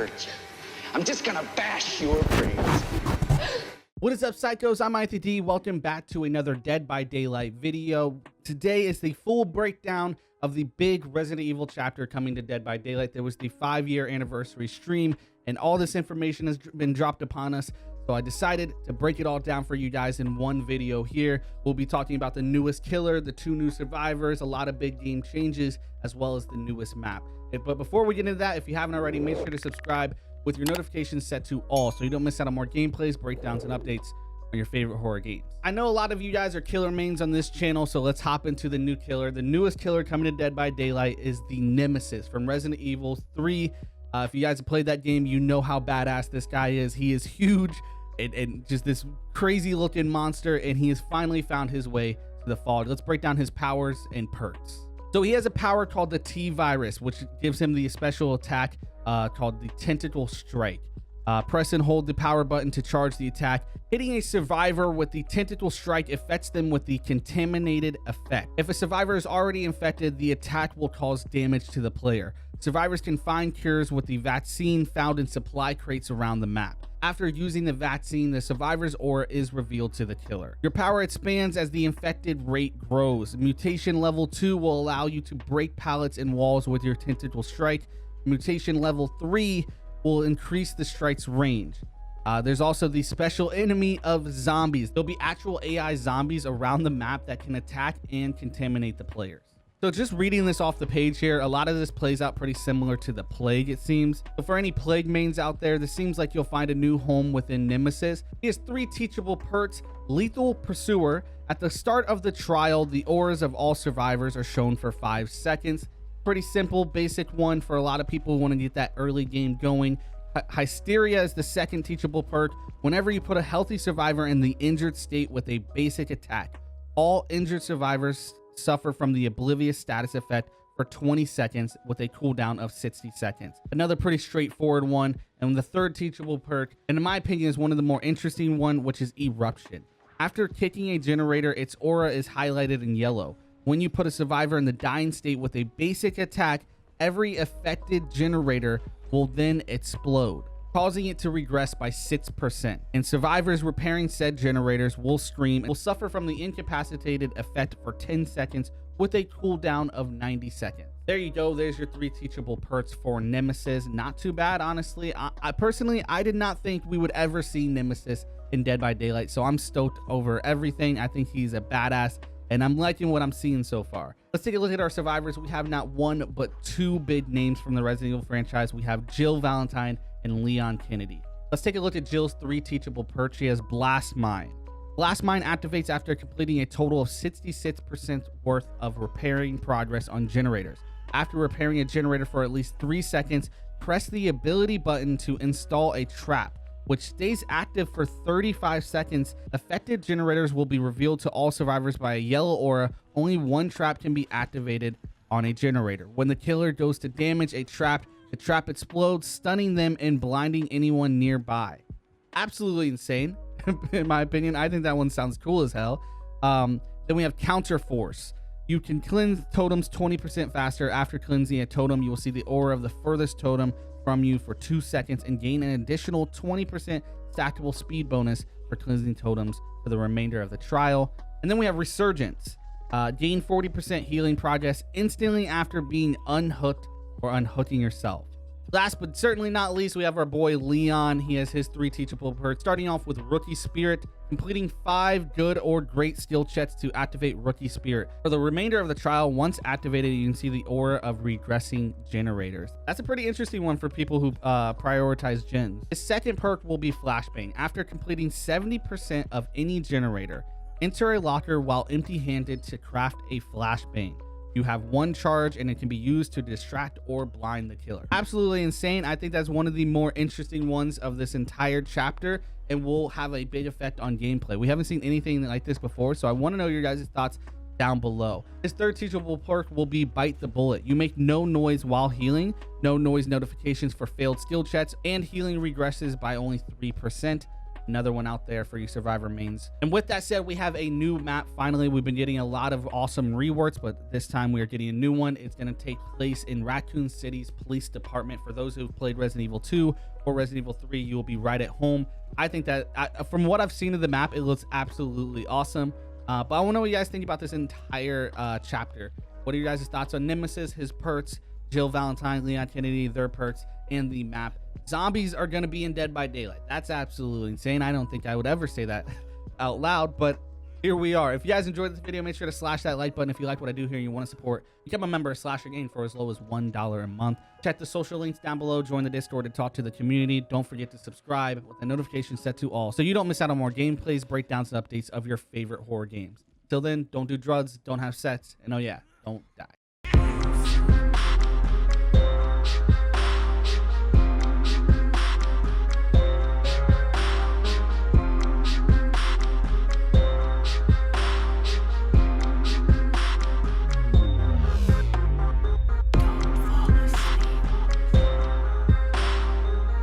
hurt you. I'm just gonna bash your brains. What is up, psychos? I'm IAnthonyD. Welcome back to another Dead by Daylight video. Today is the full breakdown of the big Resident Evil chapter coming to Dead by Daylight. There was the 5-year anniversary stream, and all this information has been dropped upon us. So I decided to break it all down for you guys in one video here. We'll be talking about the newest killer, the 2 new survivors, a lot of big game changes, as well as the newest map. But before we get into that, if you haven't already, make sure to subscribe with your notifications set to all so you don't miss out on more gameplays, breakdowns, and updates on your favorite horror games. I know a lot of you guys are killer mains on this channel, so let's hop into the new killer. The newest killer coming to Dead by Daylight is the Nemesis from Resident Evil 3. If you guys have played that game, you know how badass this guy is. He is huge and just this crazy looking monster, and he has finally found his way to the fog. Let's break down his powers and perks. So he has a power called the T-Virus, which gives him the special attack called the Tentacle Strike. Press and hold the power button to charge the attack. Hitting a survivor with the Tentacle Strike affects them with the Contaminated effect. If a survivor is already infected, the attack will cause damage to the player. Survivors can find cures with the vaccine found in supply crates around the map. After using the vaccine, the survivor's aura is revealed to the killer. Your power expands as the infected rate grows. Mutation level 2 will allow you to break pallets and walls with your Tentacle Strike. Mutation level 3 will increase the strike's range. There's also the special enemy of zombies. There'll be actual AI zombies around the map that can attack and contaminate the players. So just reading this off the page here, a lot of this plays out pretty similar to the Plague, it seems. But for any Plague mains out there, this seems like you'll find a new home within Nemesis. He has 3 teachable perks. Lethal Pursuer. At the start of the trial, the auras of all survivors are shown for 5 seconds. Pretty simple, basic one for a lot of people who want to get that early game going. Hysteria is the second teachable perk. Whenever you put a healthy survivor in the injured state with a basic attack, all injured survivors suffer from the oblivious status effect for 20 seconds with a cooldown of 60 seconds. Another pretty straightforward one. And the third teachable perk, and in my opinion is one of the more interesting one, which is Eruption. After kicking a generator, its aura is highlighted in yellow. When you put a survivor in the dying state with a basic attack, every affected generator will then explode, causing it to regress by 6%. And survivors repairing said generators will scream and will suffer from the incapacitated effect for 10 seconds with a cooldown of 90 seconds. There you go. There's your 3 teachable perks for Nemesis. Not too bad, honestly. I personally, I did not think we would ever see Nemesis in Dead by Daylight, so I'm stoked over everything. I think he's a badass, and I'm liking what I'm seeing so far. Let's take a look at our survivors. We have not 1 but 2 big names from the Resident Evil franchise. We have Jill Valentine and Leon Kennedy. Let's take a look at Jill's 3 teachable perks. She has Blast Mine. Blast Mine activates after completing a total of 66% worth of repairing progress on generators. After repairing a generator for at least 3 seconds, press the ability button to install a trap, which stays active for 35 seconds. Affected generators will be revealed to all survivors by a yellow aura. Only 1 trap can be activated on a generator. When the killer goes to damage a trap, the trap explodes, stunning them and blinding anyone nearby. Absolutely insane, in my opinion. I think that one sounds cool as hell. Then we have Counter Force. You can cleanse totems 20% faster. After cleansing a totem, you will see the aura of the furthest totem from you for 2 seconds and gain an additional 20% stackable speed bonus for cleansing totems for the remainder of the trial. And then we have Resurgence. Gain 40% healing progress instantly after being unhooked or unhooking yourself. Last but certainly not least, we have our boy Leon. He has his 3 teachable perks, starting off with Rookie Spirit, completing 5 good or great skill checks to activate Rookie Spirit. For the remainder of the trial, once activated, you can see the aura of regressing generators. That's a pretty interesting one for people who prioritize gens. The second perk will be Flashbang. After completing 70% of any generator, enter a locker while empty-handed to craft a Flashbang. You have 1 charge and it can be used to distract or blind the killer. Absolutely insane. I think that's one of the more interesting ones of this entire chapter and will have a big effect on gameplay. We haven't seen anything like this before, so I want to know your guys' thoughts down below. His third teachable perk will be Bite the Bullet. You make no noise while healing, no noise notifications for failed skill checks, and healing regresses by only 3%. another one out there for you Survivor mains. And with that said, we have a new map. Finally, we've been getting a lot of awesome reworks, but this time we are getting a new one. It's going to take place in Raccoon City's police department. For those who've played Resident Evil 2 or Resident Evil 3, you will be right at home. I think that from what I've seen of the map, it looks absolutely awesome. But I want to know what you guys think about this entire chapter. What are your guys' thoughts on Nemesis, his perks, Jill, Valentine, IAnthonyD, their perks, and the map? Zombies are going to be in Dead by Daylight. That's absolutely insane. I don't think I would ever say that out loud, but here we are. If you guys enjoyed this video, make sure to slash that like button. If you like what I do here and you want to support, become a member of Slasher Game for as low as $1 a month. Check the social links down below. Join the Discord to talk to the community. Don't forget to subscribe with the notifications set to all so you don't miss out on more gameplays, breakdowns, and updates of your favorite horror games. Till then, don't do drugs, don't have sex, and oh yeah, don't die.